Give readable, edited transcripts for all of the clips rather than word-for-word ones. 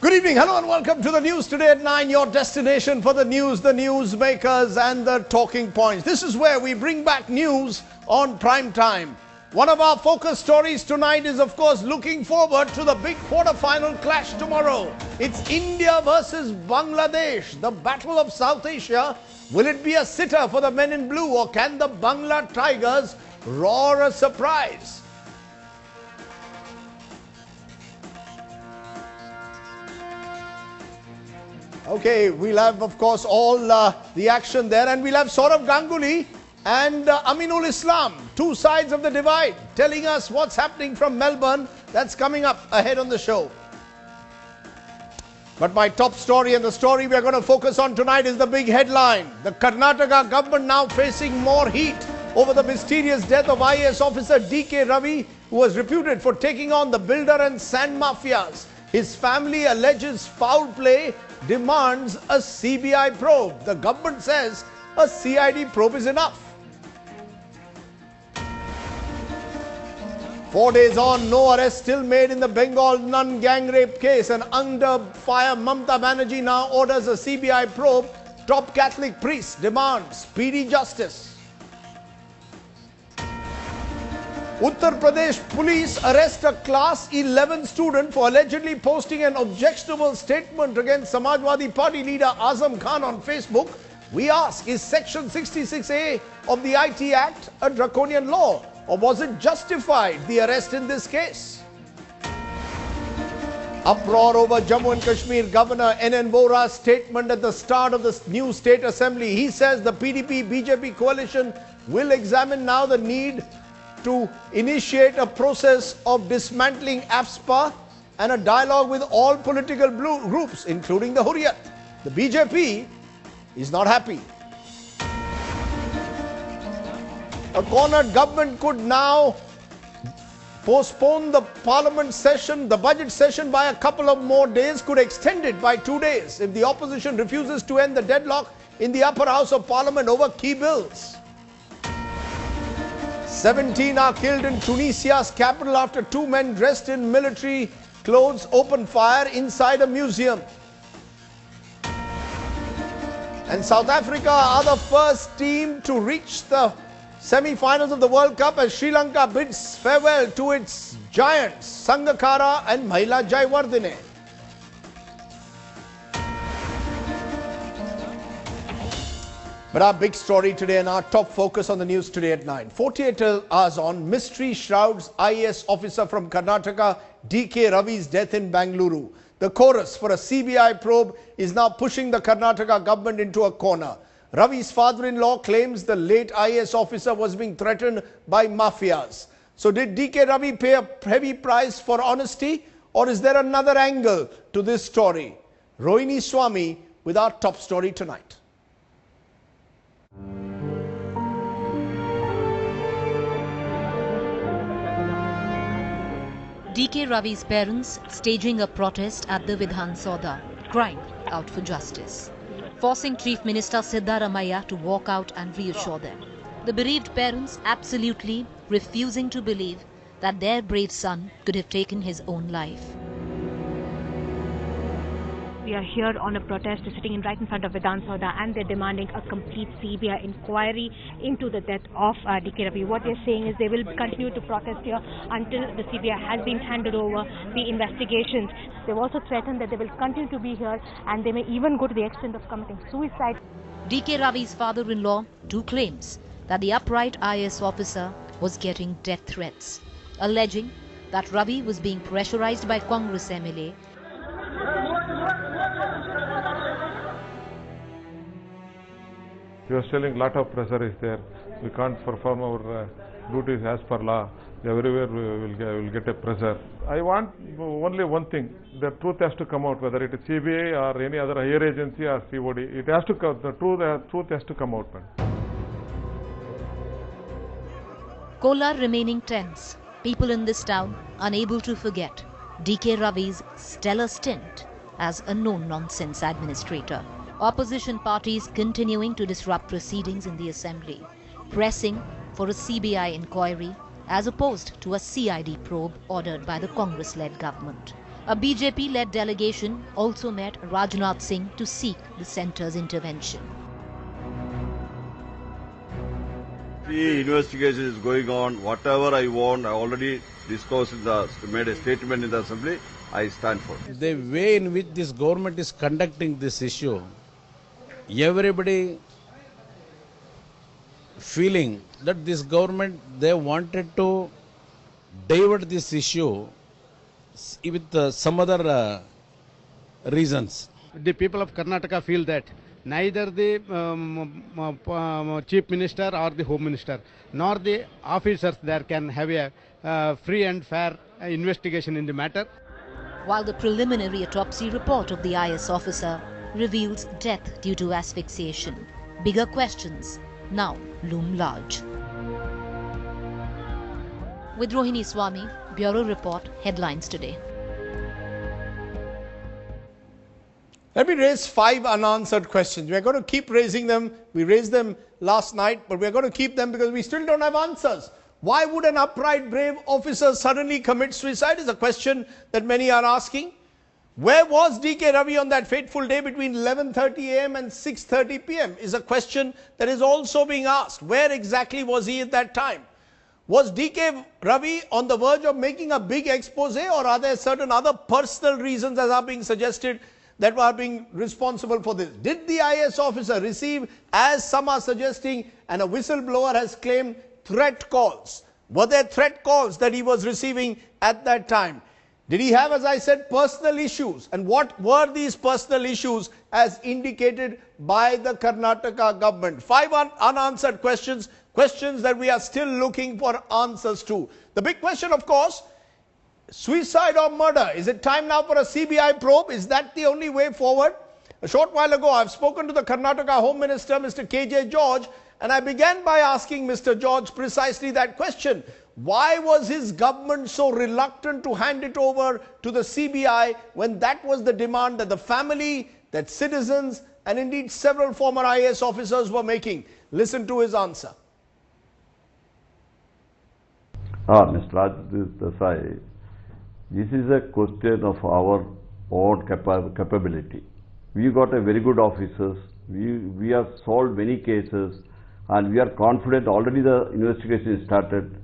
Good evening, hello and welcome to the News Today at 9, your destination for the news, the newsmakers and the talking points. This is where we bring back news on prime time. One of our focus stories tonight is, of course, looking forward to the big quarter-final clash tomorrow. It's India versus Bangladesh, the battle of South Asia. Will it be a sitter for the men in blue, or can the Bangla Tigers roar a surprise? Okay, we'll have, of course, all the action there, and we'll have Saurav Ganguly and Aminul Islam, two sides of the divide, telling us what's happening from Melbourne. That's coming up ahead on the show. But my top story, and the story we're going to focus on tonight, is the big headline. The Karnataka government now facing more heat over the mysterious death of IAS officer D.K. Ravi, who was reputed for taking on the builder and sand mafias. His family alleges foul play, demands a CBI probe. The government says a CID probe is enough. 4 days on, no arrest still made in the Bengal nun gang rape case, and under fire Mamata Banerjee now orders a CBI probe. Top Catholic priest demands speedy justice. Uttar Pradesh police arrest a class 11 student for allegedly posting an objectionable statement against Samajwadi Party leader Azam Khan on Facebook. We ask, is Section 66A of the IT Act a draconian law, or was it justified, the arrest in this case? Uproar over Jammu and Kashmir. Governor N.N. Vohra's statement at the start of the new state assembly. He says the PDP-BJP coalition will examine now the need to initiate a process of dismantling AFSPA and a dialogue with all political groups, including the Hurriyat. The BJP is not happy. A cornered government could now postpone the parliament session, the budget session, by a couple of more days, could extend it by 2 days if the opposition refuses to end the deadlock in the upper house of parliament over key bills. 17 are killed in Tunisia's capital after two men dressed in military clothes opened fire inside a museum. And South Africa are the first team to reach the semi-finals of the World Cup as Sri Lanka bids farewell to its giants Sangakkara and Mahila Jaiveer. But our big story today and our top focus on the News Today at 9. 48 hours on, mystery shrouds IAS officer from Karnataka D.K. Ravi's death in Bangalore. The chorus for a CBI probe is now pushing the Karnataka government into a corner. Ravi's father-in-law claims the late IAS officer was being threatened by mafias. So did D.K. Ravi pay a heavy price for honesty, or is there another angle to this story? Rohini Swami with our top story tonight. D.K. Ravi's parents staging a protest at the Vidhan Sauda, crying out for justice, forcing Chief Minister Siddaramaiah to walk out and reassure them. The bereaved parents absolutely refusing to believe that their brave son could have taken his own life. We are here on a protest sitting right in front of Vidhan Sauda, and they're demanding a complete CBI inquiry into the death of D.K. Ravi. What they're saying is they will continue to protest here until the CBI has been handed over the investigations. They've also threatened that they will continue to be here, and they may even go to the extent of committing suicide. D.K. Ravi's father-in-law too claims that the upright IAS officer was getting death threats, alleging that Ravi was being pressurized by Congress MLA. You are telling a lot of pressure is there. We can't perform our duties as per law. Everywhere we will get a pressure. I want only one thing: the truth has to come out, whether it is CBI or any other higher agency or COD. It has to come. The truth has to come out. Kolar remaining tense. People in this town unable to forget D.K. Ravi's stellar stint as a no-nonsense administrator. Opposition parties continuing to disrupt proceedings in the assembly, pressing for a CBI inquiry as opposed to a CID probe ordered by the Congress-led government. A BJP-led delegation also met Rajnath Singh to seek the centre's intervention. The investigation is going on. Whatever I want, I already discussed made a statement in the assembly. I stand for it. The way in which this government is conducting this issue, everybody feeling that this government, they wanted to divert this issue with some other reasons. The people of Karnataka feel that neither the Chief Minister or the Home Minister nor the officers there can have a free and fair investigation in the matter. While the preliminary autopsy report of the IAS officer reveals death due to asphyxiation, bigger questions now loom large. With Rohini Swami, Bureau Report, Headlines Today. Let me raise 5 unanswered questions. We're going to keep raising them. We raised them last night, but we're going to keep them because we still don't have answers. Why would an upright, brave officer suddenly commit suicide is a question that many are asking. Where was DK Ravi on that fateful day between 11:30 a.m. and 6:30 p.m. is a question that is also being asked. Where exactly was he at that time? Was DK Ravi on the verge of making a big expose, or are there certain other personal reasons that are being suggested that were being responsible for this? Did the IAS officer receive, as some are suggesting, and a whistleblower has claimed, threat calls? Were there threat calls that he was receiving at that time? Did he have, as I said, personal issues? And what were these personal issues as indicated by the Karnataka government? 5 unanswered questions, questions that we are still looking for answers to. The big question, of course, suicide or murder? Is it time now for a CBI probe? Is that the only way forward? A short while ago, I've spoken to the Karnataka Home Minister, Mr. KJ George, and I began by asking Mr. George precisely that question. Why was his government so reluctant to hand it over to the CBI when that was the demand that the family, that citizens, and indeed several former IAS officers were making? Listen to his answer. Mr. Raj Desai, this is a question of our own capability. We got a very good officers. We have solved many cases, and we are confident already the investigation is started,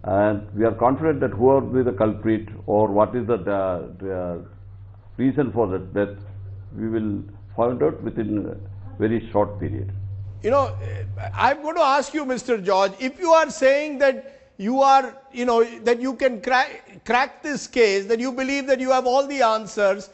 and we are confident that whoever be the culprit or what is the reason for that death, we will find out within a very short period. You know, I'm going to ask you, Mr. George, if you are saying that you are, that you can crack this case, that you believe that you have all the answers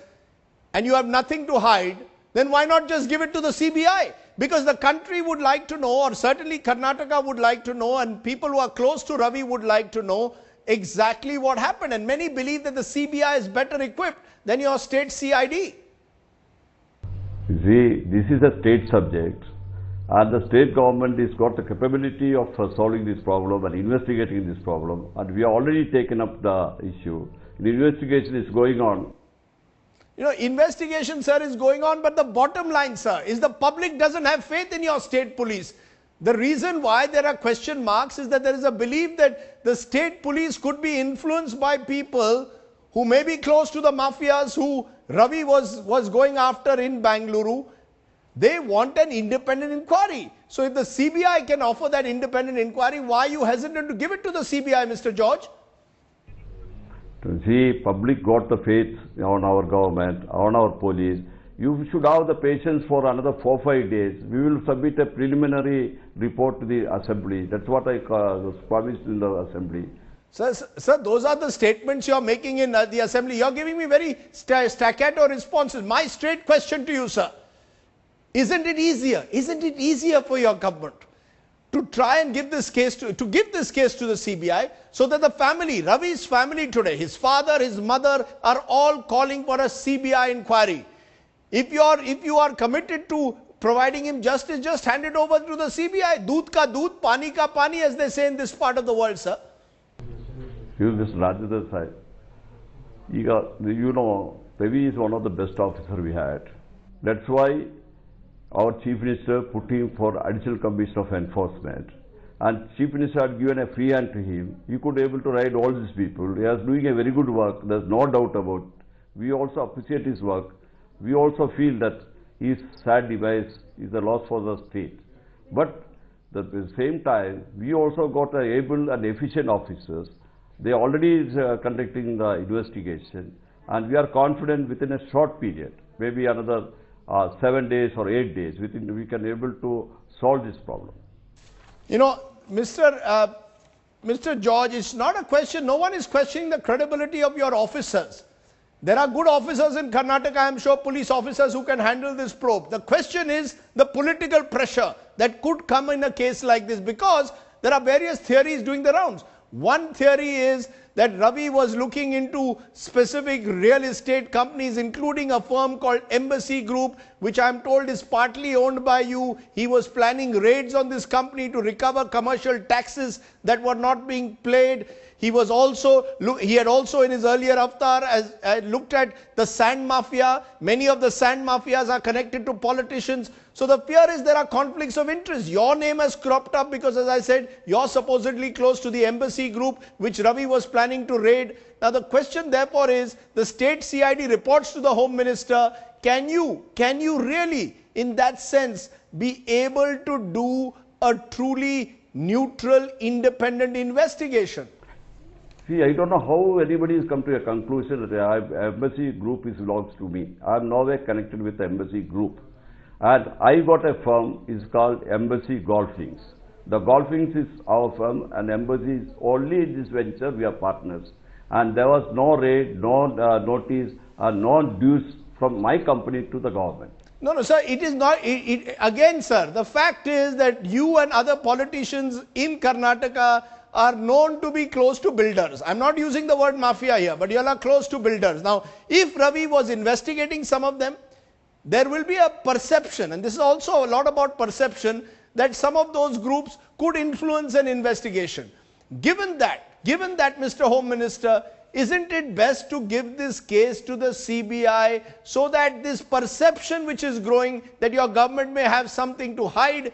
and you have nothing to hide, then why not just give it to the CBI? Because the country would like to know, or certainly Karnataka would like to know, and people who are close to Ravi would like to know exactly what happened. And many believe that the CBI is better equipped than your state CID. You see, this is a state subject, and the state government has got the capability of solving this problem and investigating this problem, and we have already taken up the issue. The investigation is going on. Investigation, sir, is going on, but the bottom line, sir, is the public doesn't have faith in your state police. The reason why there are question marks is that there is a belief that the state police could be influenced by people who may be close to the mafias who Ravi was going after in Bangalore. They want an independent inquiry. So if the CBI can offer that independent inquiry, why are you hesitant to give it to the CBI, Mr. George? See, public got the faith on our government, on our police. You should have the patience for another 4 or 5 days. We will submit a preliminary report to the assembly. That's what I promised in the assembly. Sir, those are the statements you're making in the assembly. You're giving me very staccato responses. My straight question to you, sir, isn't it easier for your government to try and give this case to the CBI, so that the family, Ravi's family today, his father, his mother, are all calling for a CBI inquiry? If you are committed to providing him justice, just hand it over to the CBI. Doodh ka doodh, pani ka pani, as they say in this part of the world, sir. Mr. Rajendra Sai, Ravi is one of the best officers we had. That's why our Chief Minister put him for Additional Commissioner of Enforcement, and Chief Minister had given a free hand to him. He could be able to ride all these people. He is doing a very good work. There's no doubt about We also appreciate his work. We also feel that his sad demise is a loss for the state. But at the same time, we also got able and efficient officers. They already is conducting the investigation, and we are confident within a short period, maybe another 7 days or 8 days, within we can able to solve this problem. You know, Mr. George, it's not a question, no one is questioning the credibility of your officers. There are good officers in Karnataka, I am sure, police officers who can handle this probe. The question is the political pressure that could come in a case like this, because there are various theories doing the rounds. One theory is that Ravi was looking into specific real estate companies, including a firm called Embassy Group, which I am told is partly owned by you. He was planning raids on this company to recover commercial taxes that were not being paid. He was also, he had also in his earlier avatar looked at the sand mafia. Many of the sand mafias are connected to politicians. So the fear is there are conflicts of interest. Your name has cropped up because, as I said, you're supposedly close to the Embassy Group, which Ravi was planning to raid. Now the question therefore is, the state CID reports to the Home Minister. Can you really, in that sense, be able to do a truly neutral, independent investigation? See, I don't know how anybody has come to a conclusion that the Embassy Group belongs to me. I am nowhere connected with the Embassy Group. And I got a firm, is called Embassy Golfings. The Golfings is our firm, and Embassy is only in this venture, we are partners. And there was no raid, no notice, no dues from my company to the government. No, sir, it is not. Again, sir, the fact is that you and other politicians in Karnataka are known to be close to builders. I'm not using the word mafia here, but you all are close to builders. Now, if Ravi was investigating some of them, there will be a perception, and this is also a lot about perception, that some of those groups could influence an investigation. Given that, Mr. Home Minister, isn't it best to give this case to the CBI so that this perception which is growing that your government may have something to hide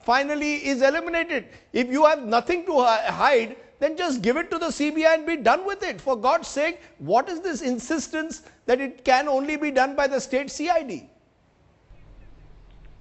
finally is eliminated? If you have nothing to hide, then just give it to the CBI and be done with it. For God's sake, what is this insistence that it can only be done by the state CID?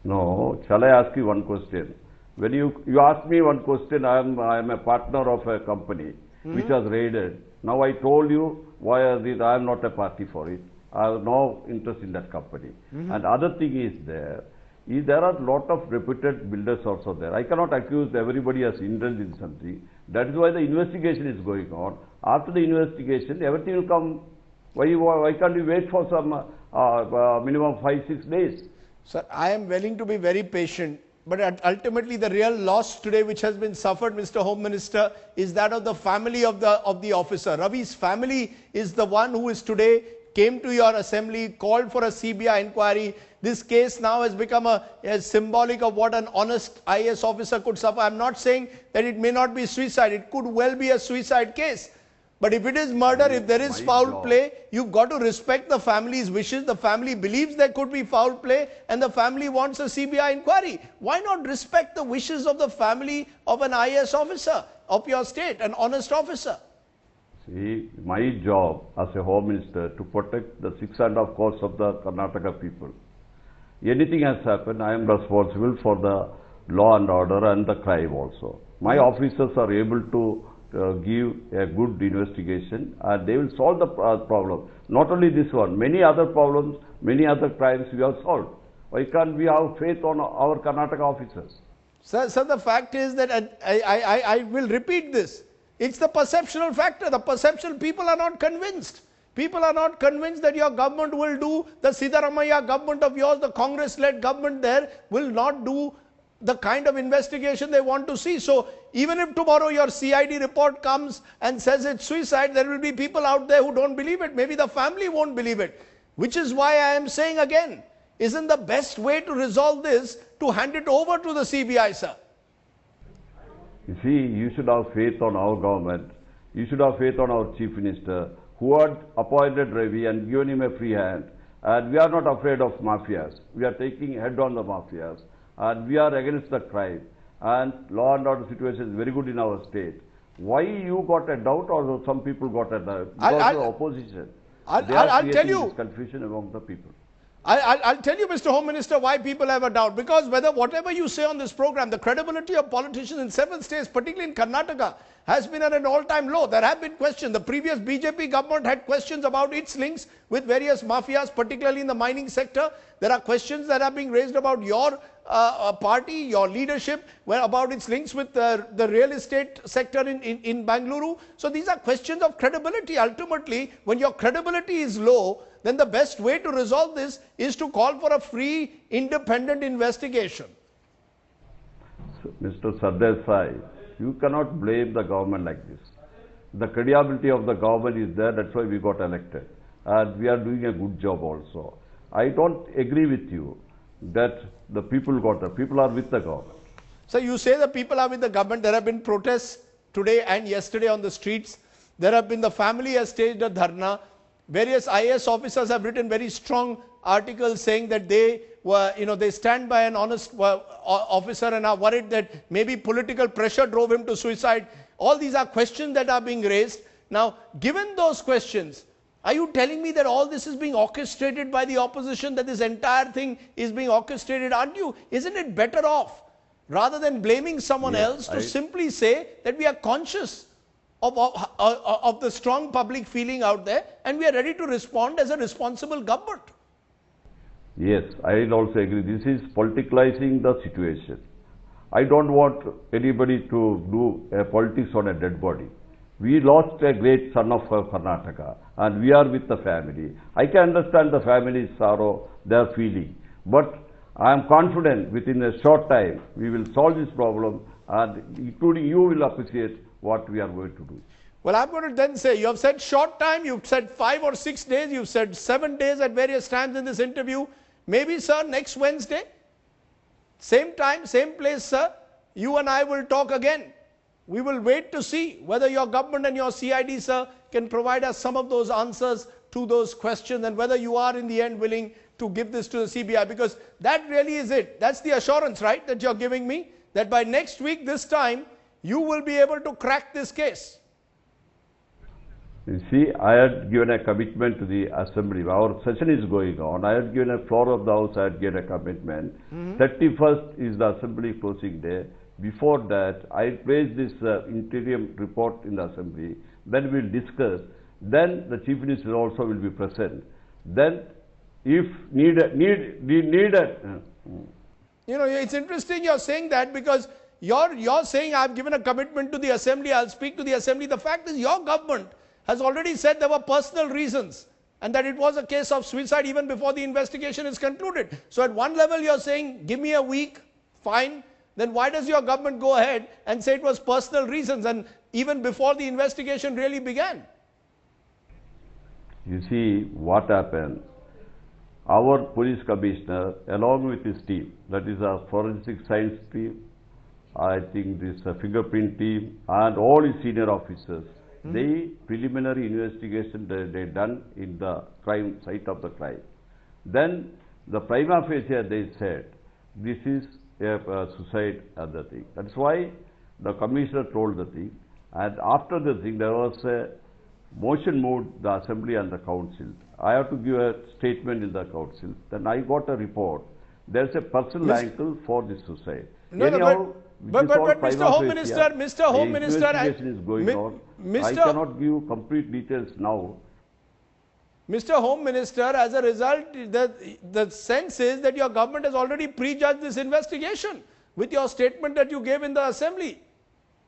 No, shall I ask you one question? When you asked me one question, I am a partner of a company which was raided. Now I told you why I am not a party for it. I have no interest in that company. And other thing is there are a lot of reputed builders also there. I cannot accuse everybody as indulged in something. That is why the investigation is going on. After the investigation, everything will come. Why can't we wait for some minimum 5-6 days? Sir, I am willing to be very patient, but ultimately the real loss today which has been suffered, Mr. Home Minister, is that of the family of the officer. Ravi's family is the one who is today came to your assembly, called for a CBI inquiry. This case now has become a symbolic of what an honest IAS officer could suffer. I'm not saying that it may not be suicide. It could well be a suicide case. But if it is murder, if there is foul play, you've got to respect the family's wishes. The family believes there could be foul play and the family wants a CBI inquiry. Why not respect the wishes of the family of an IAS officer of your state, an honest officer? See, my job as a Home Minister to protect the 6.5 crores of the Karnataka people. Anything has happened, I am responsible for the law and order and the crime also. My officers are able to give a good investigation and they will solve the problem. Not only this one, many other problems, many other crimes we have solved. Why can't we have faith on our Karnataka officers? Sir, the fact is that I will repeat this. It's the perceptual factor. The perception, people are not convinced. People are not convinced that your government will do, the Siddaramaiah government of yours, the Congress-led government there, will not do the kind of investigation they want to see. So even if tomorrow your CID report comes and says it's suicide, there will be people out there who don't believe it. Maybe the family won't believe it. Which is why I am saying again, isn't the best way to resolve this to hand it over to the CBI, sir? You see, you should have faith on our government. You should have faith on our Chief Minister, who had appointed Ravi and given him a free hand. And we are not afraid of mafias. We are taking head on the mafias. And we are against the crime. And law and order situation is very good in our state. Why you got a doubt or some people got a doubt? Because of the opposition. I'll tell you. This confusion among the people. I'll tell you, Mr. Home Minister, why people have a doubt. Because whatever you say on this program, the credibility of politicians in several states, particularly in Karnataka, has been at an all-time low. There have been questions. The previous BJP government had questions about its links with various mafias, particularly in the mining sector. There are questions that are being raised about your party, your leadership, about its links with the real estate sector in Bangalore. So these are questions of credibility. Ultimately, when your credibility is low, then the best way to resolve this is to call for a free, independent investigation. So, Mr. Sardesai, you cannot blame the government like this. The credibility of the government is there, that's why we got elected. And we are doing a good job also. I don't agree with you that the people are with the government. So you say the people are with the government. There have been protests today and yesterday on the streets. There have been, the family has staged a dharna. Various IAS officers have written very strong articles saying that they were, they stand by an honest officer and are worried that maybe political pressure drove him to suicide. All these are questions that are being raised. Now, given those questions, are you telling me that all this is being orchestrated by the opposition, that this entire thing is being orchestrated? Aren't you? Isn't it better off, rather than blaming someone else, to simply say that we are conscious of the strong public feeling out there and we are ready to respond as a responsible government? Yes, I will also agree. This is politicalizing the situation. I don't want anybody to do politics on a dead body. We lost a great son of Karnataka and we are with the family. I can understand the family's sorrow, their feeling. But I am confident within a short time we will solve this problem, and including you will appreciate what we are going to do. Well, I'm going to then say, you have said short time, you've said 5 or 6 days, you've said 7 days at various times in this interview. Maybe, sir, next Wednesday, same time, same place, sir, you and I will talk again. We will wait to see whether your government and your CID, sir, can provide us some of those answers to those questions, and whether you are in the end willing to give this to the CBI, because that really is it. That's the assurance, right, that you're giving me, that by next week this time, you will be able to crack this case. You see, I had given a commitment to the assembly. Our session is going on. I had given a floor of the house, I had given a commitment. 31st is the assembly closing day. Before that, I placed this interim report in the assembly. Then we'll discuss. Then the chief minister also will be present. Then, if needed. It's interesting you're saying that, because you're saying I've given a commitment to the assembly, I'll speak to the assembly. The fact is your government has already said there were personal reasons and that it was a case of suicide even before the investigation is concluded. So at one level you're saying, give me a week, fine. Then why does your government go ahead and say it was personal reasons, and even before the investigation really began? You see what happened. Our police commissioner, along with his team, that is our forensic science team, I think this fingerprint team, and all his senior officers, the preliminary investigation they done in the crime site of the crime. Then the prima facie they said this is a suicide and the thing. That's why the commissioner told the thing, and after the thing there was a motion moved the assembly and the council. I have to give a statement in the council. Then I got a report. There's a personal angle for this suicide. No, but Mr. Home Minister, investigation is going on. I cannot give complete details now. Mr. Home Minister, as a result, the sense is that your government has already prejudged this investigation with your statement that you gave in the assembly.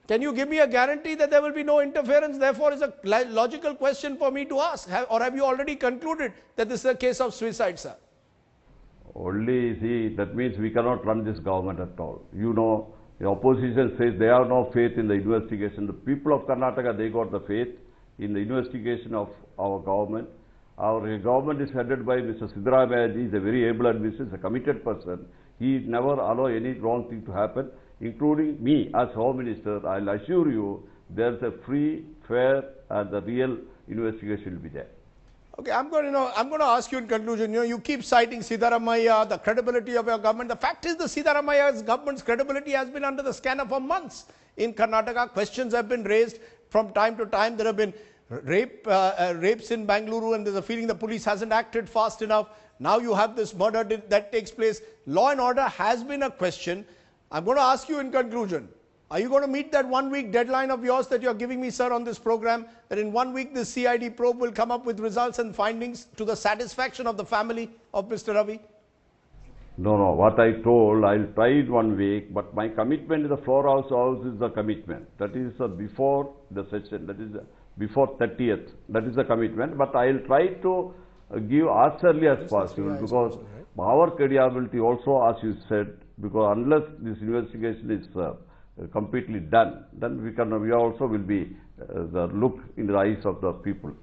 Can you give me a guarantee that there will be no interference? Therefore, is a logical question for me to ask. Or have you already concluded that this is a case of suicide, sir? Only, see, that means we cannot run this government at all. You know, the opposition says they have no faith in the investigation. The people of Karnataka, they got the faith in the investigation of our government. Our government is headed by Mr. Siddaramaiah. He is a very able administrator, a committed person. He never allow any wrong thing to happen, including me as Home Minister. I'll assure you there is a free, fair and the real investigation will be there. Okay, I'm going to ask you in conclusion, you keep citing Siddaramaiah, the credibility of your government. The fact is the Siddaramaiah's government's credibility has been under the scanner for months in Karnataka. Questions have been raised from time to time. There have been rapes in Bangalore, and there's a feeling the police hasn't acted fast enough. Now you have this murder that takes place. Law and order has been a question. I'm going to ask you in conclusion, are you going to meet that 1 week deadline of yours that you're giving me, sir, on this program, that in 1 week this CID probe will come up with results and findings to the satisfaction of the family of Mr. Ravi? No, no. What I told, I'll try it 1 week, but my commitment to the floor house is the commitment. That is before the session, that is before 30th. That is the commitment. But I'll try to give as early as possible, because our credibility also, as you said, because unless this investigation is completely done, then we also will be the look in the eyes of the people.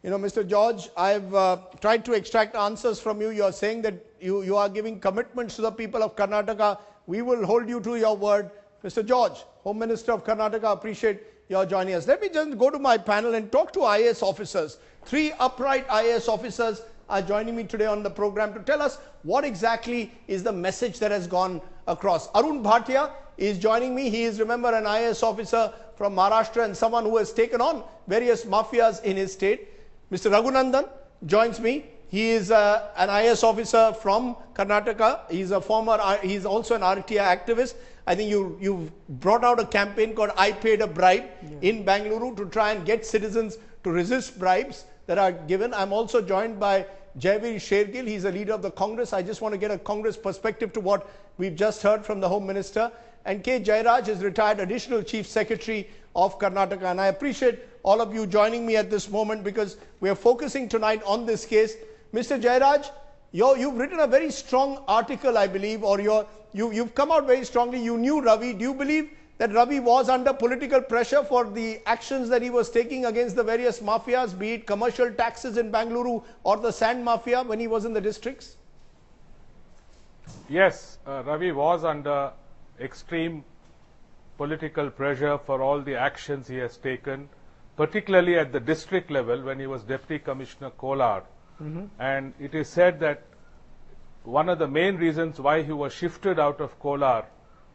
You know, Mr. George, I've tried to extract answers from you. You're saying that you are giving commitments to the people of Karnataka. We will hold you to your word. Mr. George, Home Minister of Karnataka, appreciate your joining us. Let me just go to my panel and talk to IAS officers. 3 upright IAS officers are joining me today on the program to tell us what exactly is the message that has gone across. Arun Bhatia is joining me. He is, remember, an IAS officer from Maharashtra and someone who has taken on various mafias in his state. Mr. Raghunandan joins me. He is an IAS officer from Karnataka. He's he's also an RTI activist. I think you've brought out a campaign called I Paid a Bribe in Bangalore to try and get citizens to resist bribes that are given. I'm also joined by Jaiveer Shergill. He's a leader of the Congress. I just want to get a Congress perspective to what we've just heard from the Home Minister. And K. Jairaj is retired Additional Chief Secretary of Karnataka. And I appreciate all of you joining me at this moment, because we are focusing tonight on this case. Mr. Jairaj, you've written a very strong article, I believe, or you've come out very strongly. You knew Ravi. Do you believe that Ravi was under political pressure for the actions that he was taking against the various mafias, be it commercial taxes in Bangalore or the sand mafia when he was in the districts? Yes, Ravi was under extreme political pressure for all the actions he has taken, particularly at the district level when he was Deputy Commissioner Kolar. And it is said that one of the main reasons why he was shifted out of Kolar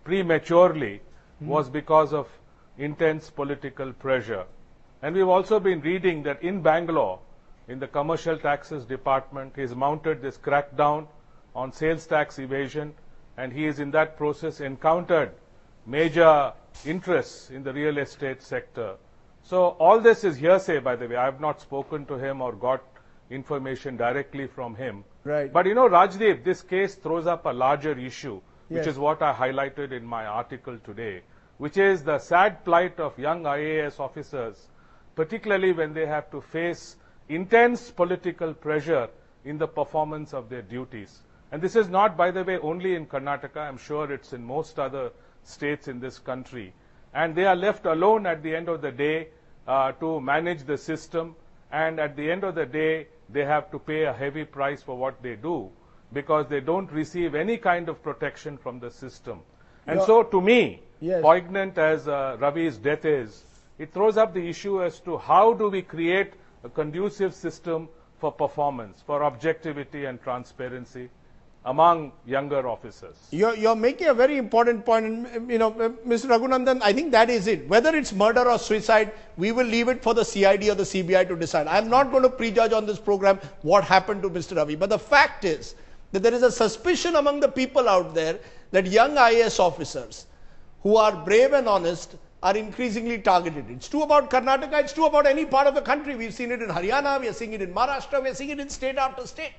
prematurely was because of intense political pressure. And we've also been reading that in Bangalore, in the Commercial Taxes Department, he's mounted this crackdown on sales tax evasion, and he is in that process encountered major interests in the real estate sector. So all this is hearsay, by the way. I have not spoken to him or got information directly from him. Right. But you know, Rajdeep, this case throws up a larger issue, which is what I highlighted in my article today, which is the sad plight of young IAS officers, particularly when they have to face intense political pressure in the performance of their duties. And this is not, by the way, only in Karnataka. I'm sure it's in most other states in this country. And they are left alone at the end of the day to manage the system. And at the end of the day, they have to pay a heavy price for what they do, because they don't receive any kind of protection from the system. And so to me, poignant as Ravi's death is, it throws up the issue as to how do we create a conducive system for performance, for objectivity and transparency among younger officers. You're making a very important point, and you know, Mr. Raghunandan, I think that is it. Whether it's murder or suicide, we will leave it for the CID or the CBI to decide. I'm not going to prejudge on this program what happened to Mr. Ravi, but the fact is that there is a suspicion among the people out there that young IAS officers who are brave and honest are increasingly targeted. It's true about Karnataka, it's true about any part of the country. We've seen it in Haryana, we are seeing it in Maharashtra, we are seeing it in state after state.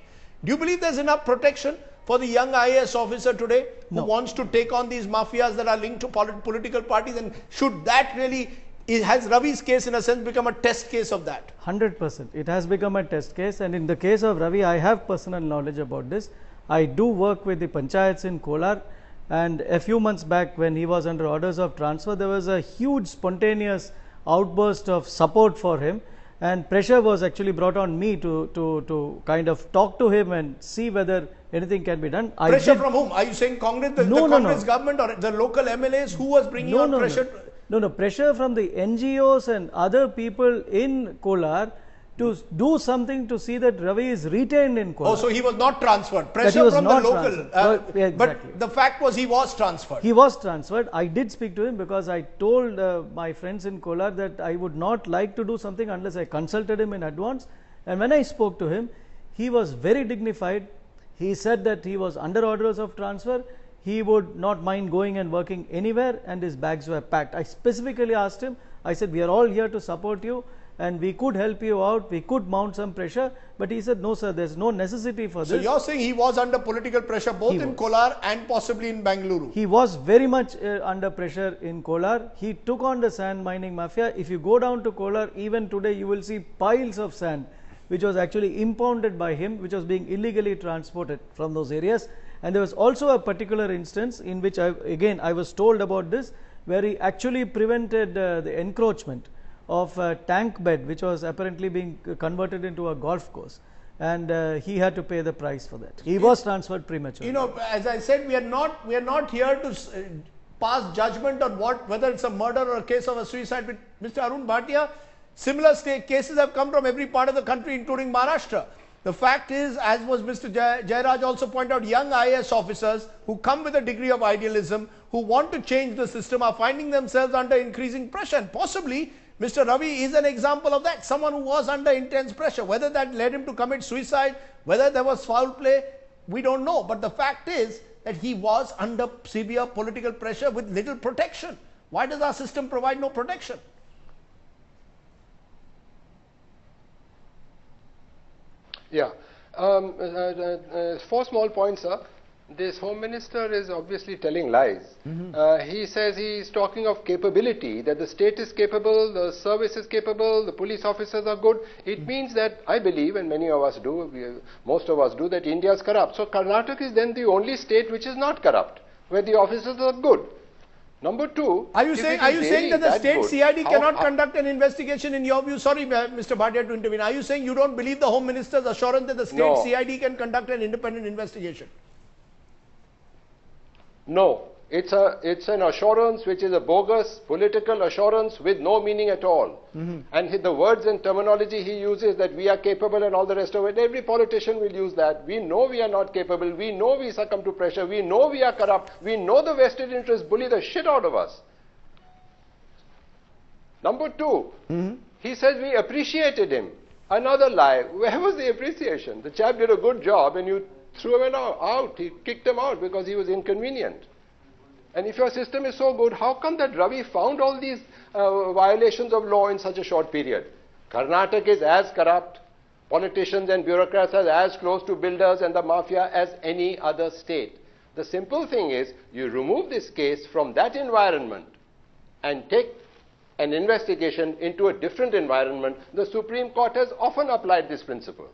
Do you believe there's enough protection for the young IAS officer today who wants to take on these mafias that are linked to political parties? And should that really, has Ravi's case in a sense become a test case of that? 100%. It has become a test case, and in the case of Ravi, I have personal knowledge about this. I do work with the panchayats in Kolar, and a few months back when he was under orders of transfer, there was a huge spontaneous outburst of support for him. And pressure was actually brought on me to kind of talk to him and see whether anything can be done. Pressure from whom? Are you saying Congress, the Congress government, or the local MLAs? Who was bringing on pressure? No, pressure from the NGOs and other people in Kolar to do something to see that Ravi is retained in Kolar. Oh, so he was not transferred. That he Pressure was from not the local. transferred. Yeah, exactly. But the fact was he was transferred. He was transferred. I did speak to him because I told my friends in Kolar that I would not like to do something unless I consulted him in advance. And when I spoke to him, he was very dignified. He said that he was under orders of transfer. He would not mind going and working anywhere, and his bags were packed. I specifically asked him, I said, we are all here to support you and we could help you out, we could mount some pressure, but he said, no sir, there's no necessity for this. So you're saying he was under political pressure both in Kolar and possibly in Bengaluru? He was very much under pressure in Kolar. He took on the sand mining mafia. If you go down to Kolar, even today you will see piles of sand which was actually impounded by him, which was being illegally transported from those areas. And there was also a particular instance in which I was told about this, where he actually prevented the encroachment of a tank bed which was apparently being converted into a golf course, and he had to pay the price for that. He was transferred prematurely. You know, as I said, we are not here to pass judgment on whether it's a murder or a case of a suicide. With Mr. Arun Bhatia, similar cases have come from every part of the country, including Maharashtra. The fact is, as was Mr. Jairaj also pointed out, young IAS officers who come with a degree of idealism, who want to change the system, are finding themselves under increasing pressure. And possibly, Mr. Ravi is an example of that. Someone who was under intense pressure. Whether that led him to commit suicide, whether there was foul play, we don't know. But the fact is that he was under severe political pressure with little protection. Why does our system provide no protection? Yeah. 4 small points, sir. This Home Minister is obviously telling lies. He says he is talking of capability, that the state is capable, the service is capable, the police officers are good. It means that I believe, and many of us do, most of us do, that India is corrupt. So Karnataka is then the only state which is not corrupt, where the officers are good. Number 2, are you saying that the state CID cannot conduct an investigation in your view? Sorry, Mr. Bhatia, to intervene. Are you saying you don't believe the Home Minister's assurance that the state CID can conduct an independent investigation? No, it's an assurance which is a bogus political assurance with no meaning at all. And the words and terminology he uses, that we are capable and all the rest of it, every politician will use that. We know we are not capable, we know we succumb to pressure, we know we are corrupt, we know the vested interests bully the shit out of us. Number 2, he says we appreciated him. Another lie. Where was the appreciation? The chap did a good job and you threw him out. He kicked him out because he was inconvenient. And if your system is so good, how come that Ravi found all these violations of law in such a short period? Karnataka is as corrupt, politicians and bureaucrats are as close to builders and the mafia as any other state. The simple thing is, you remove this case from that environment and take an investigation into a different environment. The Supreme Court has often applied this principle.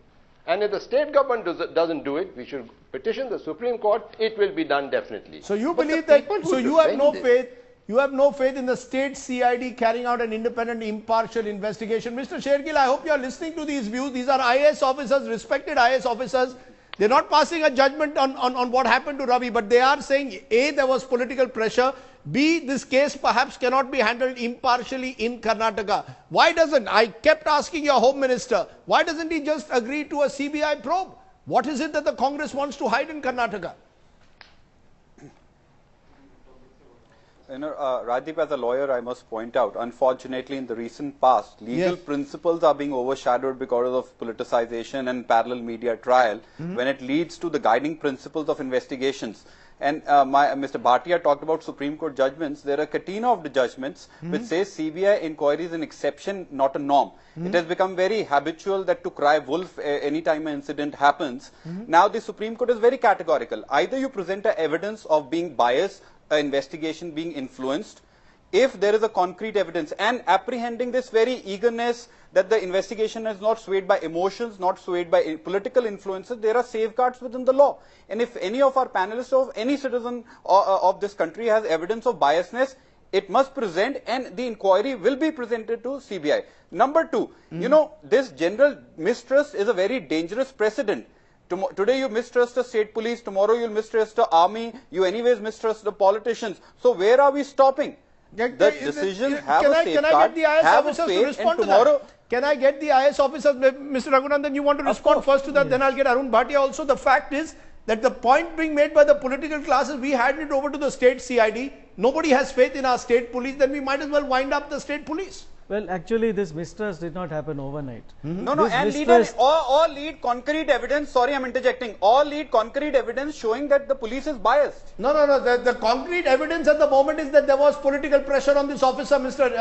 And if the state government doesn't do it, we should petition the Supreme Court. It will be done definitely. So you believe that, so you have no faith, you have no faith in the state CID carrying out an independent, impartial investigation. Mr. Shergill, I hope you are listening to these views. These are IAS officers, respected IAS officers. They're not passing a judgment on what happened to Ravi, but they are saying, A, there was political pressure. B, this case perhaps cannot be handled impartially in Karnataka. Why doesn't, I kept asking your Home Minister, why doesn't he just agree to a CBI probe? What is it that the Congress wants to hide in Karnataka? You know, Rajdip, as a lawyer, I must point out, unfortunately, in the recent past, legal principles are being overshadowed because of politicization and parallel media trial, when it leads to the guiding principles of investigations. And Mr. Bhatia talked about Supreme Court judgments. There are a catena of the judgments which says CBI inquiry is an exception, not a norm. It has become very habitual that to cry wolf anytime an incident happens. Now the Supreme Court is very categorical. Either you present a evidence of being biased, an investigation being influenced, if there is a concrete evidence, and apprehending this very eagerness that the investigation is not swayed by emotions, not swayed by political influences, there are safeguards within the law. And if any of our panelists or any citizen of this country has evidence of biasness, it must present, and the inquiry will be presented to CBI. Number 2, you know, this general mistrust is a very dangerous precedent. Today you mistrust the state police, tomorrow you'll mistrust the army, you anyways mistrust the politicians. So where are we stopping? The decisions have a safeguard, have a faith, and tomorrow Can I get the IAS officers? Mr. Raghunandan, you want to respond first to that, yes. then I'll get Arun Bhatia also. The fact is that the point being made by the political classes, we hand it over to the state CID. Nobody has faith in our state police, then we might as well wind up the state police. Well, actually, this mistrust did not happen overnight. No, no, This and mistrust- all lead concrete evidence, sorry I'm interjecting, all lead concrete evidence showing that the police is biased. No. The concrete evidence at the moment is that there was political pressure on this officer, Mr.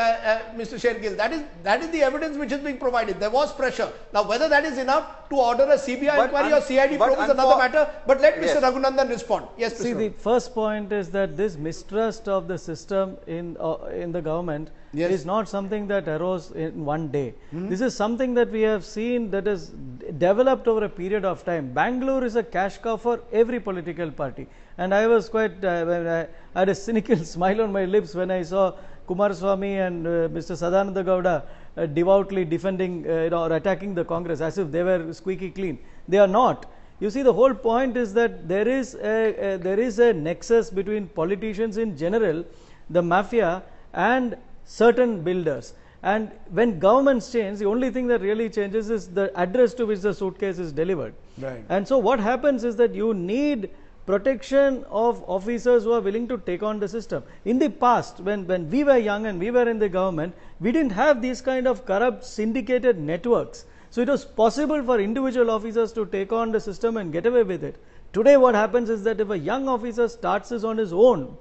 Shergill. That is the evidence which is being provided. There was pressure. Now, whether that is enough to order a CBI inquiry or CID probe is another matter. But let Mr. Raghunandan respond. Yes, See, the first point is that this mistrust of the system in the government is not something that arose in one day. This is something that we have seen that is developed over a period of time. Bangalore is a cash cow for every political party. And I was quite, I had a cynical smile on my lips when I saw Kumaraswamy and Mr. Sadananda Gowda devoutly defending or attacking the Congress as if they were squeaky clean. They are not. You see, the whole point is that there is a nexus between politicians in general, the mafia, and certain builders. And when governments change, the only thing that really changes is the address to which the suitcase is delivered. Right. And so what happens is that you need protection of officers who are willing to take on the system. In the past, when we were young and we were in the government, we didn't have these kind of corrupt syndicated networks. So it was possible for individual officers to take on the system and get away with it. Today what happens is that if a young officer starts this on his own,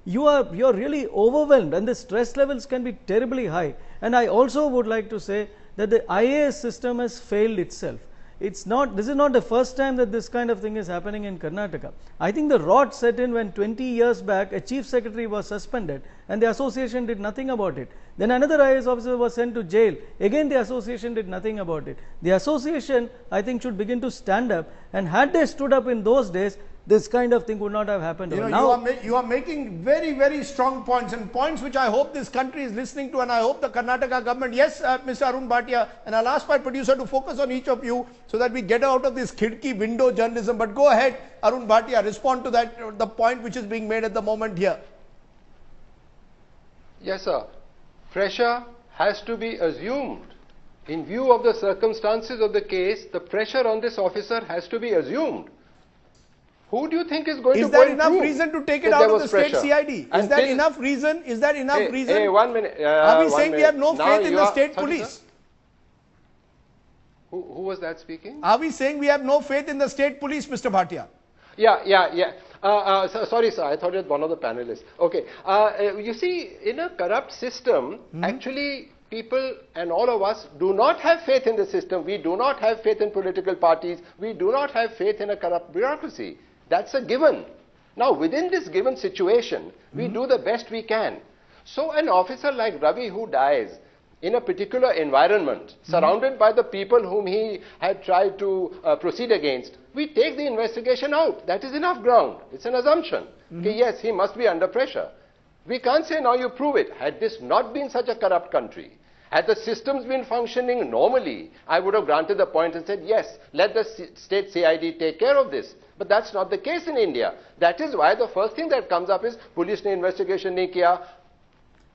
you are really overwhelmed, and the stress levels can be terribly high. And I also would like to say that the IAS system has failed itself. This is not the first time that this kind of thing is happening in Karnataka. I think the rot set in when 20 years back a chief secretary was suspended and the association did nothing about it. Then another IAS officer was sent to jail. Again the association did nothing about it. The association, I think, should begin to stand up, and had they stood up in those days, this kind of thing would not have happened. You are making very, very strong points, and points which I hope this country is listening to, and I hope the Karnataka government. Yes, Mr. Arun Bhatia, and I'll ask my producer to focus on each of you so that we get out of this khidki window journalism. But go ahead, Arun Bhatia, respond to that, the point which is being made at the moment here. Yes, sir. Pressure has to be assumed. In view of the circumstances of the case, the pressure on this officer has to be assumed. Who do you think is going to go and prove? Is there enough reason to take it out of the state CID? Is there enough reason? Is there enough reason? Hey, 1 minute. Are we saying we have no faith in the state police? Who was that speaking? Are we saying we have no faith in the state police, Mr. Bhatia? Yeah. Sorry, sir. I thought it was one of the panelists. Okay. You see, in a corrupt system, actually, people and all of us do not have faith in the system. We do not have faith in political parties. We do not have faith in a corrupt bureaucracy. That's a given. Now, within this given situation, we do the best we can. So an officer like Ravi who dies in a particular environment, surrounded by the people whom he had tried to proceed against, we take the investigation out. That is enough ground. It's an assumption. Okay, yes, he must be under pressure. We can't say now you prove it. Had this not been such a corrupt country, had the systems been functioning normally, I would have granted the point and said, yes, let the state CID take care of this. But that's not the case in India. That is why the first thing that comes up is police ne investigation nahi kiya.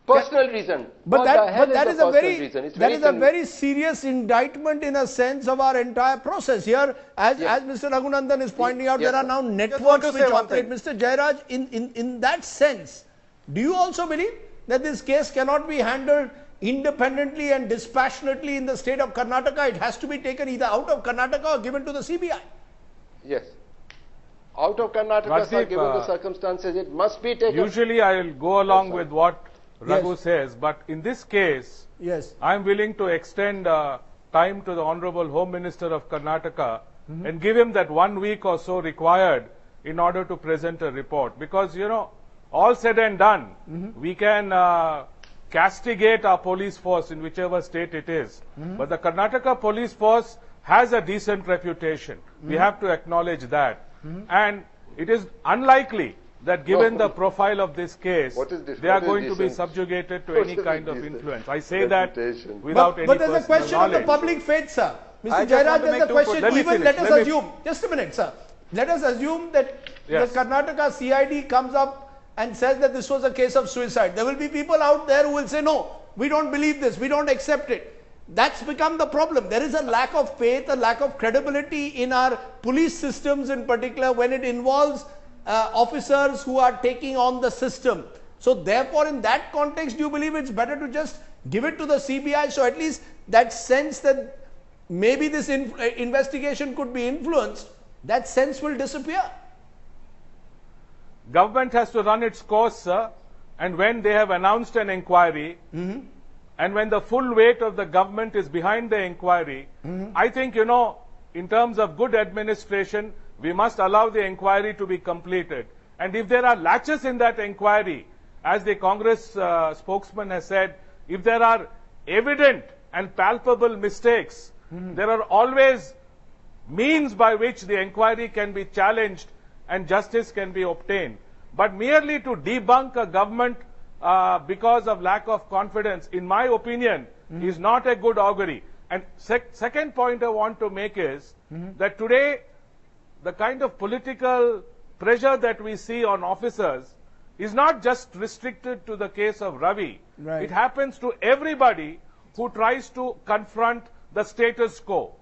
Personal reason. But that is a very serious indictment in a sense of our entire process. Here, as Mr. Raghunandan is pointing out, there are now networks which operate. Mr. Jairaj, in that sense, do you also believe that this case cannot be handled independently and dispassionately in the state of Karnataka? It has to be taken either out of Karnataka or given to the CBI. Yes. Out of Karnataka, sir, given the circumstances, it must be taken. Usually I will go along with what Raghu says, but in this case, I am willing to extend time to the Honorable Home Minister of Karnataka and give him that 1 week or so required in order to present a report. Because, you know, all said and done, we can castigate our police force in whichever state it is. But the Karnataka police force has a decent reputation. We have to acknowledge that. And it is unlikely that given the profile of this case, they are going to be subjugated to any kind of influence. I say that without any personal knowledge. But there's a question of the public faith, sir. Mr. Jairaj, there's a question, even let us assume, just a minute, sir. Let us assume that the Karnataka CID comes up and says that this was a case of suicide. There will be people out there who will say, no, we don't believe this, we don't accept it. That's become the problem. There is a lack of faith, a lack of credibility in our police systems in particular when it involves officers who are taking on the system. So therefore, in that context, do you believe it's better to just give it to the CBI? So at least that sense that maybe this investigation could be influenced, that sense will disappear. Government has to run its course, sir. And when they have announced an inquiry, and when the full weight of the government is behind the inquiry, I think, you know, in terms of good administration, we must allow the inquiry to be completed. And if there are latches in that inquiry, as the Congress spokesman has said, if there are evident and palpable mistakes, there are always means by which the inquiry can be challenged and justice can be obtained. But merely to debunk a government because of lack of confidence, in my opinion, is not a good augury. And second point I want to make is that today, the kind of political pressure that we see on officers is not just restricted to the case of Ravi. Right. It happens to everybody who tries to confront the status quo.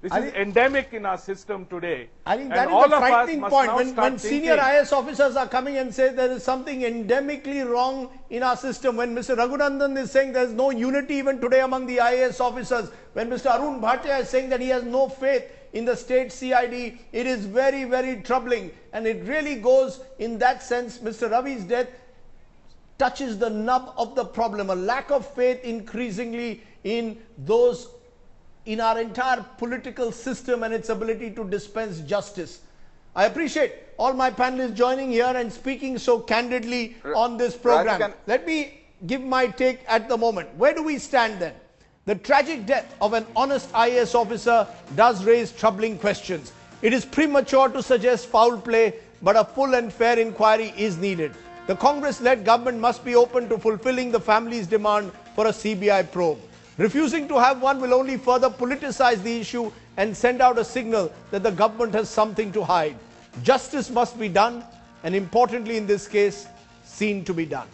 This is endemic in our system today. I think and that all is the of us frightening must point. now When start senior thinking. IAS officers are coming and say there is something endemically wrong in our system, when Mr. Raghunandan is saying there is no unity even today among the IAS officers, when Mr. Arun Bhatia is saying that he has no faith in the state CID, it is very, very troubling. And it really goes in that sense. Mr. Ravi's death touches the nub of the problem, a lack of faith increasingly in those in our entire political system and its ability to dispense justice. I appreciate all my panelists joining here and speaking so candidly on this program. Let me give my take at the moment. Where do we stand then? The tragic death of an honest IAS officer does raise troubling questions. It is premature to suggest foul play, but a full and fair inquiry is needed. The Congress-led government must be open to fulfilling the family's demand for a CBI probe. Refusing to have one will only further politicize the issue and send out a signal that the government has something to hide. Justice must be done, and importantly in this case, seen to be done.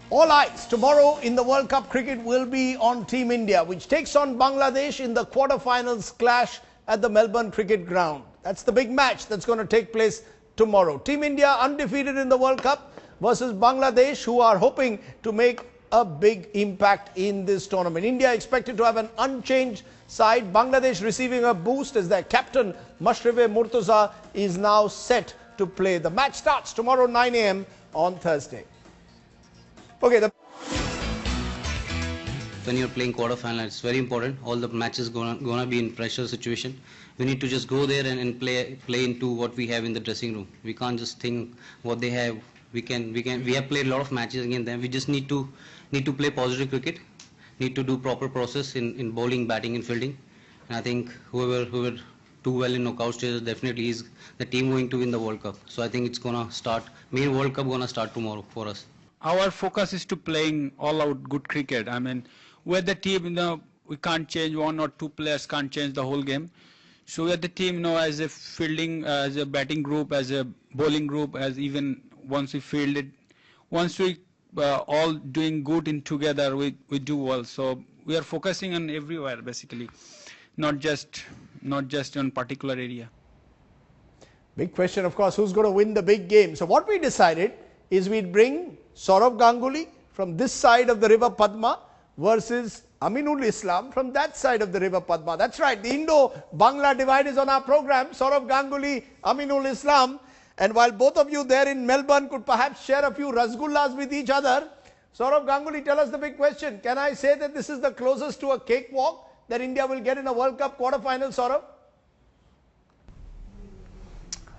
All eyes tomorrow in the World Cup cricket will be on Team India, which takes on Bangladesh in the quarterfinals clash at the Melbourne Cricket Ground. That's the big match that's going to take place tomorrow. Team India undefeated in the World Cup versus Bangladesh, who are hoping to make a big impact in this tournament. India expected to have an unchanged side. Bangladesh receiving a boost as their captain Mashrafe Murtaza is now set to play. The match starts tomorrow 9 AM on Thursday. Okay. When you're playing quarterfinal, it's very important. All the matches gonna be in pressure situation. We need to just go there and play into what we have in the dressing room. We can't just think what they have. We have played a lot of matches against them. We just need to play positive cricket, need to do proper process in bowling, batting and fielding. And I think whoever do well in knockout stages definitely is the team going to win the World Cup. So I think it's gonna start, main World Cup gonna start tomorrow for us. Our focus is to playing all out good cricket. I mean, we're the team, we can't change one or two players, can't change the whole game. So we're the team, as a fielding, as a batting group, as a bowling group, as even once we fielded, once we all doing good in together, we do well. So we are focusing on everywhere basically, not just on particular area. Big question, of course, who's going to win the big game? So what we decided is we'd bring Saurav Ganguly from this side of the river Padma versus Aminul Islam from that side of the river Padma. That's right, the Indo-Bangla divide is on our program. Saurav Ganguly, Aminul Islam. And while both of you there in Melbourne could perhaps share a few rasgullas with each other, Saurav Ganguly, tell us the big question. Can I say that this is the closest to a cakewalk that India will get in a World Cup quarterfinal, Saurav?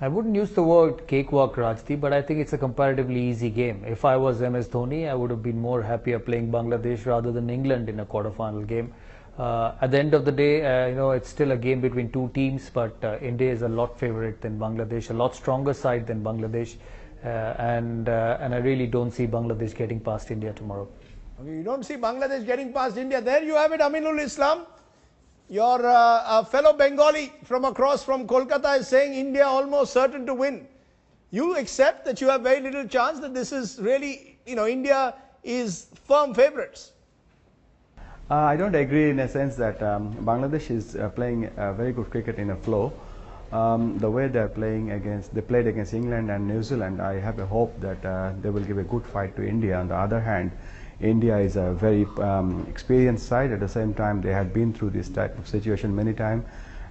I wouldn't use the word cakewalk, Rajdeep, but I think it's a comparatively easy game. If I was MS Dhoni, I would have been more happier playing Bangladesh rather than England in a quarterfinal game. At the end of the day, it's still a game between two teams, but India is a lot favorite than Bangladesh, a lot stronger side than Bangladesh, and I really don't see Bangladesh getting past India tomorrow. Okay, you don't see Bangladesh getting past India. There you have it, Aminul Islam. Your fellow Bengali from across from Kolkata is saying India almost certain to win. You accept that you have very little chance, that this is really, India is firm favourites? I don't agree in a sense that Bangladesh is playing very good cricket in a flow. The way they played against England and New Zealand, I have a hope that they will give a good fight to India. On the other hand, India is a very experienced side. At the same time, they had been through this type of situation many times,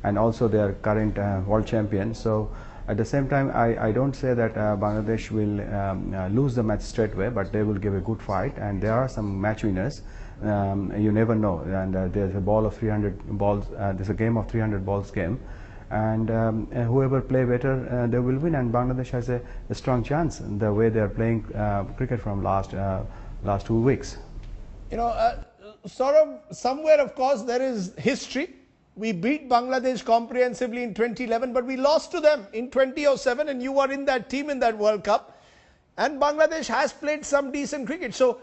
and also they are current world champions. So at the same time, I don't say that Bangladesh will lose the match straight away, but they will give a good fight, and there are some match winners. You never know, and there's a ball of 300 balls. There's a game of 300 balls game, and whoever play better, they will win. And Bangladesh has a strong chance the way they are playing cricket from last 2 weeks. You know, sort of somewhere, of course, there is history. We beat Bangladesh comprehensively in 2011, but we lost to them in 2007, and you were in that team in that World Cup. And Bangladesh has played some decent cricket. So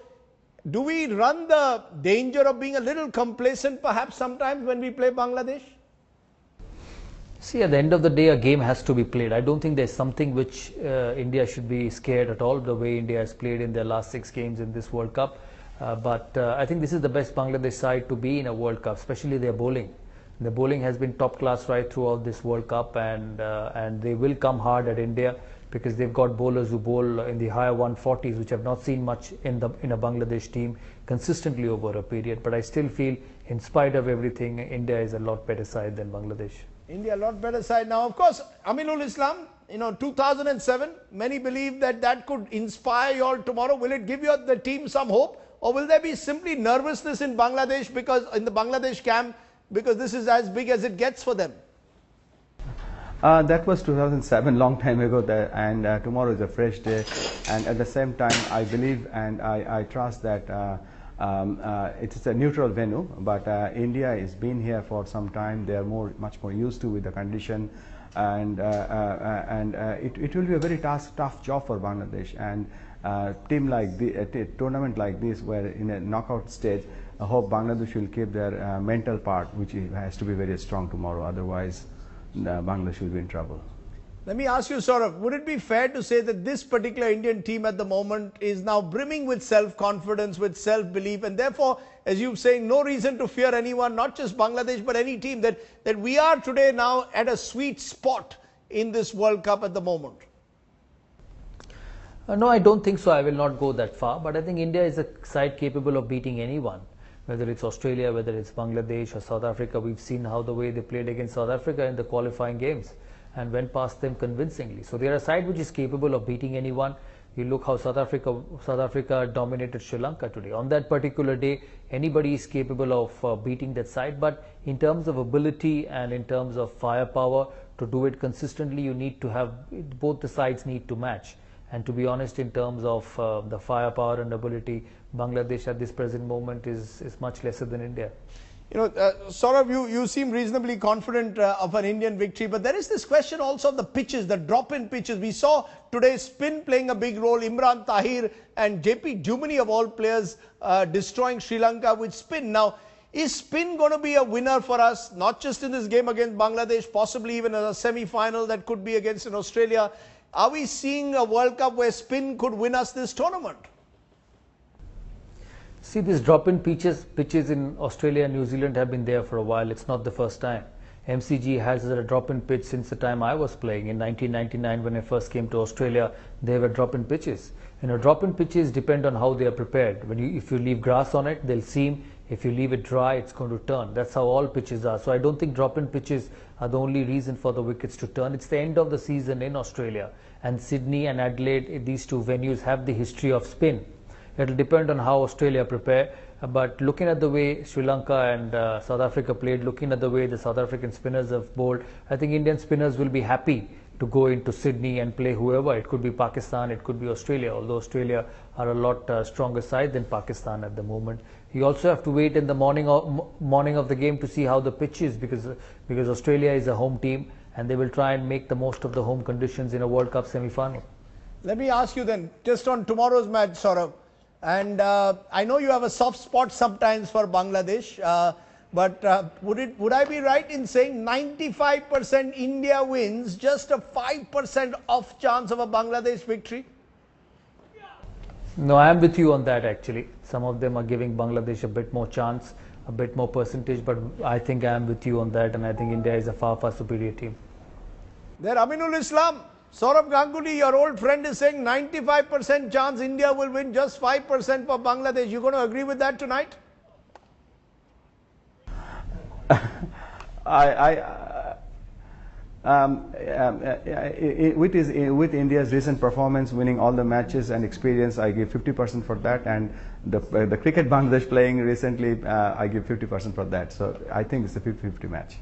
do we run the danger of being a little complacent perhaps sometimes when we play Bangladesh? See, at the end of the day, a game has to be played. I don't think there's something which India should be scared at all, the way India has played in their last 6 games in this World Cup. But I think this is the best Bangladesh side to be in a World Cup, especially their bowling. The bowling has been top class right throughout this World Cup, and they will come hard at India because they've got bowlers who bowl in the higher 140s, which have not seen much in a Bangladesh team consistently over a period. But I still feel, in spite of everything, India is a lot better side than Bangladesh. India a lot better side. Now, of course, Aminul Islam, 2007, many believe that could inspire you all tomorrow. Will it give you the team some hope, or will there be simply nervousness in Bangladesh, because in the Bangladesh camp, because this is as big as it gets for them? That was 2007, long time ago, and tomorrow is a fresh day. And at the same time, I believe and I trust that it is a neutral venue, but India has been here for some time. They are much more used to with the condition, and it will be a very tough job for Bangladesh. And a tournament like this, where in a knockout stage, I hope Bangladesh will keep their mental part, which has to be very strong tomorrow. Otherwise, Bangladesh will be in trouble. Let me ask you, Saurav, would it be fair to say that this particular Indian team at the moment is now brimming with self-confidence, with self-belief, and therefore, as you're saying, no reason to fear anyone, not just Bangladesh, but any team, that we are today now at a sweet spot in this World Cup at the moment? No, I don't think so. I will not go that far, but I think India is a side capable of beating anyone. Whether it's Australia, whether it's Bangladesh or South Africa, we've seen how the way they played against South Africa in the qualifying games and went past them convincingly. So they're a side which is capable of beating anyone. You look how South Africa dominated Sri Lanka today. On that particular day, anybody is capable of beating that side. But in terms of ability and in terms of firepower, to do it consistently, you need to have, both the sides need to match. And to be honest, in terms of the firepower and ability, Bangladesh at this present moment is much lesser than India. Saurav, you seem reasonably confident of an Indian victory, but there is this question also of the pitches, the drop-in pitches. We saw today spin playing a big role. Imran Tahir and JP Duminy, of all players, destroying Sri Lanka with spin. Now, is spin going to be a winner for us, not just in this game against Bangladesh, possibly even in a semi-final that could be against Australia? Are we seeing a World Cup where spin could win us this tournament? See, these drop-in pitches in Australia and New Zealand have been there for a while. It's not the first time. MCG has a drop-in pitch since the time I was playing. In 1999, when I first came to Australia, they were drop-in pitches. Drop-in pitches depend on how they are prepared. If you leave grass on it, they'll seam. If you leave it dry, it's going to turn. That's how all pitches are. So I don't think drop-in pitches are the only reason for the wickets to turn. It's the end of the season in Australia. And Sydney and Adelaide, these two venues have the history of spin. It will depend on how Australia prepare, but looking at the way Sri Lanka and South Africa played, looking at the way the South African spinners have bowled, I think Indian spinners will be happy to go into Sydney and play whoever. It could be Pakistan, it could be Australia, although Australia are a lot stronger side than Pakistan at the moment. You also have to wait in the morning of the game to see how the pitch is, because Australia is a home team and they will try and make the most of the home conditions in a World Cup semi-final. Let me ask you then, just on tomorrow's match, Saurav, and I know you have a soft spot sometimes for Bangladesh, but would I be right in saying 95% India wins, just a 5% off chance of a Bangladesh victory? No, I am with you on that actually. Some of them are giving Bangladesh a bit more chance. a bit more percentage, but I think I am with you on that, and I think India is a far, far superior team. There, Aminul Islam, Saurabh Ganguly, your old friend, is saying 95% chance India will win, just 5% for Bangladesh. You going to agree with that tonight? With India's recent performance, winning all the matches and experience, I give 50% for that, and the cricket Bangladesh playing recently, I give 50% for that. So I think it's a 50-50 match.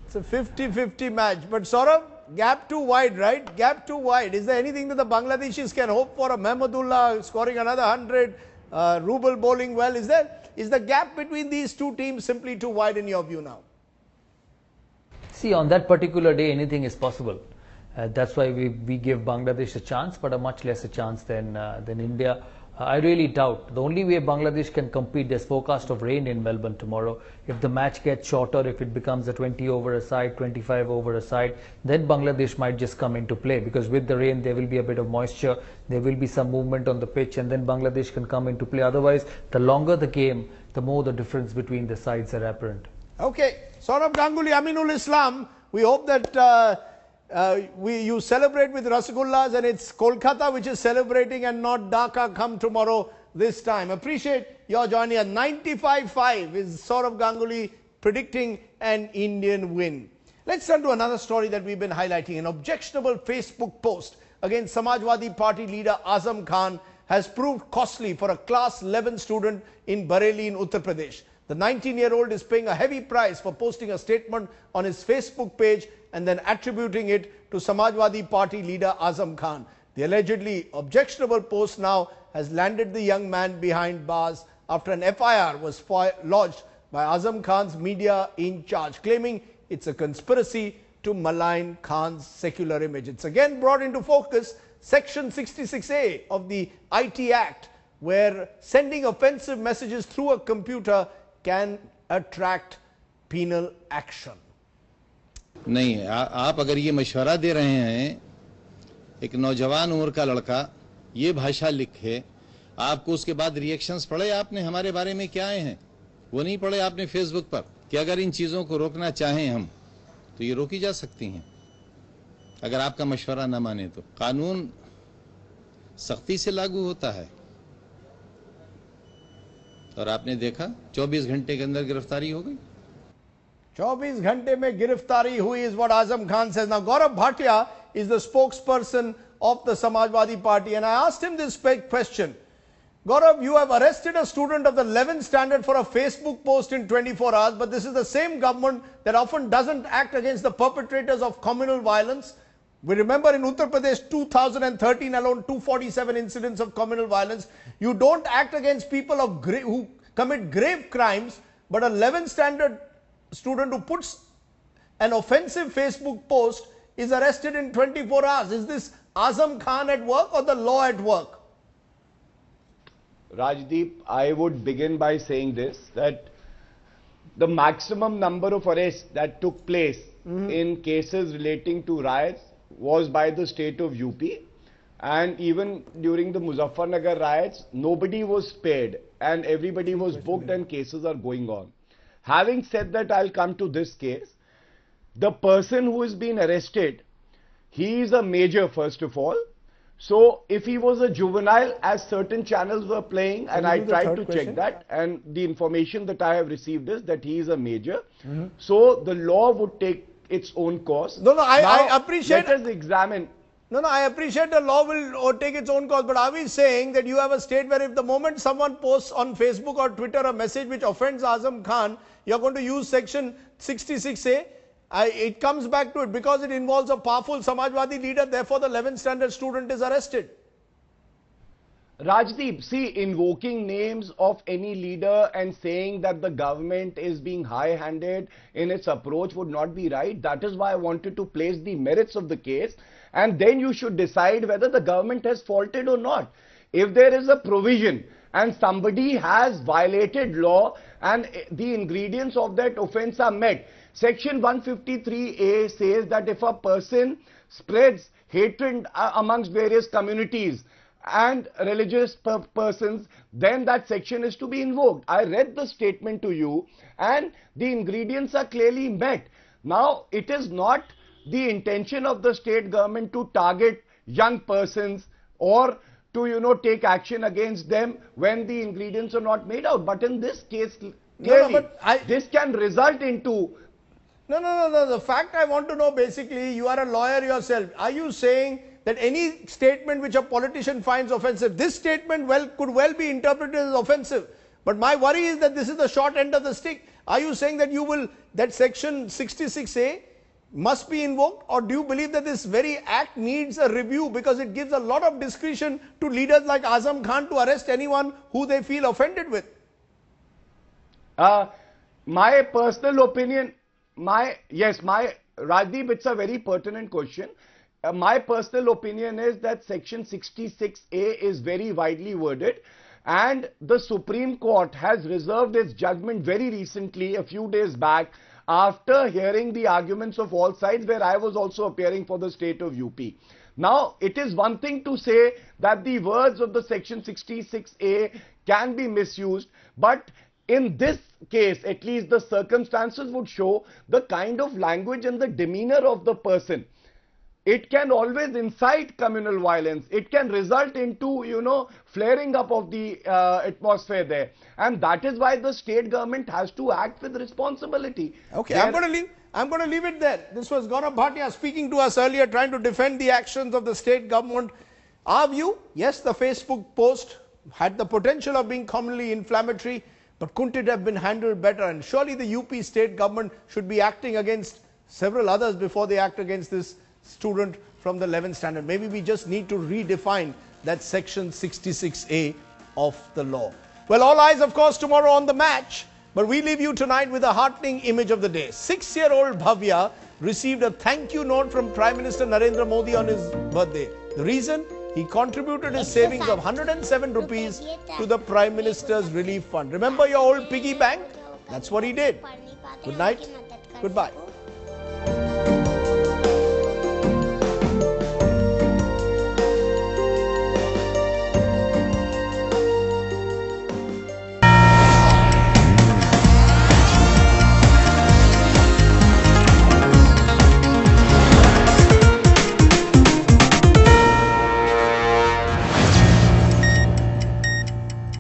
It's a 50-50 match. But Saurabh, gap too wide, right? Gap too wide. Is there anything that the Bangladeshis can hope for? A Mahmudullah scoring another 100, Rubel bowling well. Is the gap between these two teams simply too wide in your view now? See, on that particular day, anything is possible. That's why we give Bangladesh a chance, but a much lesser chance than India. I really doubt. The only way Bangladesh can compete, there's forecast of rain in Melbourne tomorrow. If the match gets shorter, if it becomes a 20 over a side, 25 over a side, then Bangladesh might just come into play, because with the rain there will be a bit of moisture, there will be some movement on the pitch, and then Bangladesh can come into play. Otherwise, the longer the game, the more the difference between the sides are apparent. Okay, Saurabh Ganguly, Aminul Islam, we hope that you celebrate with Rasagullas, and it's Kolkata which is celebrating and not Dhaka come tomorrow this time. Appreciate your joining us. 95-5 is Saurabh Ganguly predicting an Indian win. Let's turn to another story that we've been highlighting. An objectionable Facebook post against Samajwadi Party leader Azam Khan has proved costly for a class 11 student in Bareilly in Uttar Pradesh. The 19-year-old is paying a heavy price for posting a statement on his Facebook page and then attributing it to Samajwadi Party leader Azam Khan. The allegedly objectionable post now has landed the young man behind bars after an FIR was lodged by Azam Khan's media in charge, claiming it's a conspiracy to malign Khan's secular image. It's again brought into focus Section 66A of the IT Act, where sending offensive messages through a computer can attract penal action. नहीं, आप अगर ये मशवरा दे रहे हैं, एक नौजवान उम्र का लड़का ये भाषा लिखे, आपको उसके बाद रिएक्शंस पढ़े आपने हमारे बारे में क्या आए हैं, वो नहीं पढ़े आपने फेसबुक पर कि अगर इन चीज़ों को रोकना चाहें हम तो ये रोकी जा सकती हैं, अगर आपका मशवरा न माने तो। कानून सख्ती से लागू होता है और आपने देखा 24 घंटे के अंदर गिरफ्तारी हो गई। 24 घंटे में गिरफ्तारी हुई is what Azam Khan says. Now Gaurav Bhatia is the spokesperson of the Samajwadi Party, and I asked him this question. Gaurav, you have arrested a student of the 11th standard for a Facebook post in 24 hours, but this is the same government that often doesn't act against the perpetrators of communal violence. We remember in Uttar Pradesh 2013 alone 247 incidents of communal violence. You don't act against people who commit grave crimes, but an 11th standard student who puts an offensive Facebook post is arrested in 24 hours. Is this Azam Khan at work or the law at work? Rajdeep, I would begin by saying this, that the maximum number of arrests that took place in cases relating to riots was by the state of UP, and even during the Muzaffarnagar riots, nobody was spared and everybody was booked and cases are going on. Having said that, I'll come to this case. The person who has been arrested, he is a major first of all. So if he was a juvenile, as certain channels were playing, and I tried to check that, and the information that I have received is that he is a major. So the law would take its own course. No, I appreciate. Let us examine. No, I appreciate the law will take its own course, but are we saying that you have a state where if the moment someone posts on Facebook or Twitter a message which offends Azam Khan, you're going to use Section 66A? It comes back to it because it involves a powerful Samajwadi leader, therefore the 11th standard student is arrested. Rajdeep, see, invoking names of any leader and saying that the government is being high-handed in its approach would not be right. That is why I wanted to place the merits of the case, and then you should decide whether the government has faulted or not. If there is a provision and somebody has violated law and the ingredients of that offense are met, Section 153A says that if a person spreads hatred amongst various communities, and religious persons, then that section is to be invoked. I read the statement to you and the ingredients are clearly met. Now, it is not the intention of the state government to target young persons or to, take action against them when the ingredients are not made out. But in this case, clearly, this can result into... No. The fact I want to know, basically, you are a lawyer yourself. Are you saying that any statement which a politician finds offensive, this statement could well be interpreted as offensive? But my worry is that this is the short end of the stick. Are you saying that that section 66A must be invoked, or do you believe that this very act needs a review because it gives a lot of discretion to leaders like Azam Khan to arrest anyone who they feel offended with? My personal opinion, Rajdeep, it's a very pertinent question. My personal opinion is that section 66A is very widely worded, and the Supreme Court has reserved its judgment very recently, a few days back, after hearing the arguments of all sides, where I was also appearing for the state of UP. Now, it is one thing to say that the words of the section 66A can be misused, but in this case, at least the circumstances would show the kind of language and the demeanor of the person. It can always incite communal violence. It can result into, flaring up of the atmosphere there. And that is why the state government has to act with responsibility. Okay, I'm going to leave it there. This was Gaurav Bhatia speaking to us earlier, trying to defend the actions of the state government. Our view, yes, the Facebook post had the potential of being commonly inflammatory, but couldn't it have been handled better? And surely the UP state government should be acting against several others before they act against this student from the 11th standard. Maybe we just need to redefine that section 66A of the law. Well, all eyes, of course, tomorrow on the match. But we leave you tonight with a heartening image of the day. 6-year-old Bhavya received a thank you note from Prime Minister Narendra Modi on his birthday. The reason? He contributed his savings of 107 rupees to the Prime Minister's Relief Fund. Remember your old piggy bank? That's what he did. Good night. Goodbye.